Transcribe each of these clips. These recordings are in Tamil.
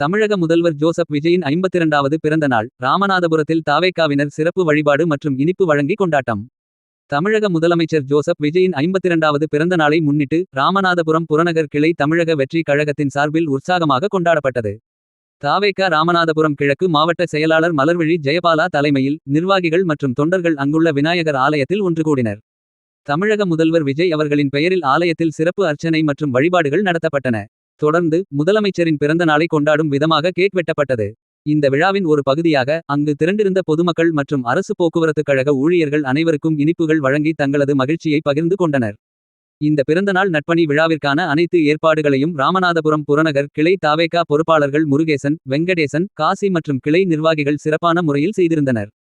தமிழக முதல்வர் ஜோசப் விஜயின் 52வது பிறந்த நாள். ராமநாதபுரத்தில் தாவேகாவினர் சிறப்பு வழிபாடு மற்றும் இனிப்பு வழங்கி கொண்டாட்டம். தமிழக முதலமைச்சர் ஜோசப் விஜயின் 52வது பிறந்த நாளை முன்னிட்டு ராமநாதபுரம் புறநகர் கிளை தமிழக வெற்றி கழகத்தின் சார்பில் உற்சாகமாக கொண்டாடப்பட்டது. தாவேகா ராமநாதபுரம் கிழக்கு மாவட்ட செயலாளர் மலர்விழி ஜெயபாலா தலைமையில் நிர்வாகிகள் மற்றும் தொண்டர்கள் அங்குள்ள விநாயகர் ஆலயத்தில் ஒன்று கூடினர். தமிழக முதல்வர் விஜய் அவர்களின் பெயரில் ஆலயத்தில் சிறப்பு அர்ச்சனை மற்றும் வழிபாடுகள் நடத்தப்பட்டன. தொடர்ந்து முதலமைச்சரின் பிறந்த நாளை கொண்டாடும் விதமாக கேக் வெட்டப்பட்டது. இந்த விழாவின் ஒரு பகுதியாக அங்கு திரண்டிருந்த பொதுமக்கள் மற்றும் அரசு போக்குவரத்து கழக ஊழியர்கள் அனைவருக்கும் இனிப்புகள் வழங்கி தங்களது மகிழ்ச்சியை பகிர்ந்து கொண்டனர். இந்த பிறந்தநாள் நட்பணி விழாவிற்கான அனைத்து ஏற்பாடுகளையும் ராமநாதபுரம் புறநகர் கிளை தாவேகா பொறுப்பாளர்கள் முருகேசன், வெங்கடேசன், காசி மற்றும் கிளை நிர்வாகிகள் சிறப்பான முறையில் செய்திருந்தனர்.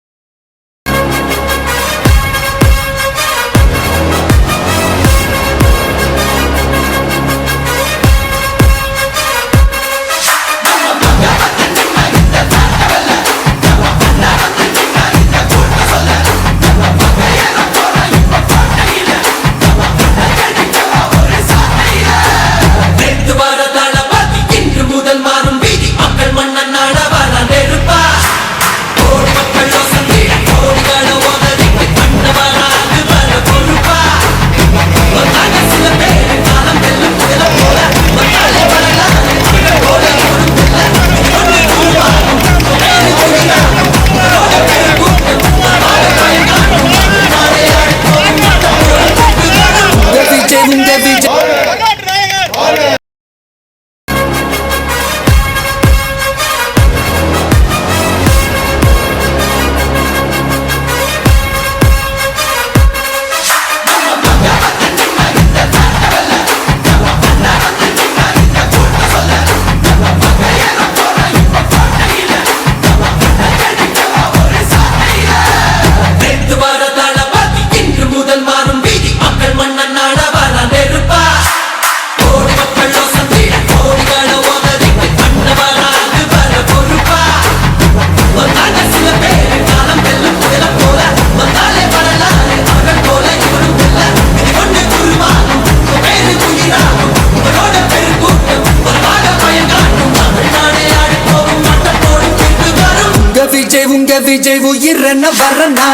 உங்க விஜய் உயிரென்ன வரனா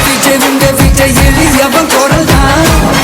விஜய் உங்க விஜய் எளியவன் குரல் தான்.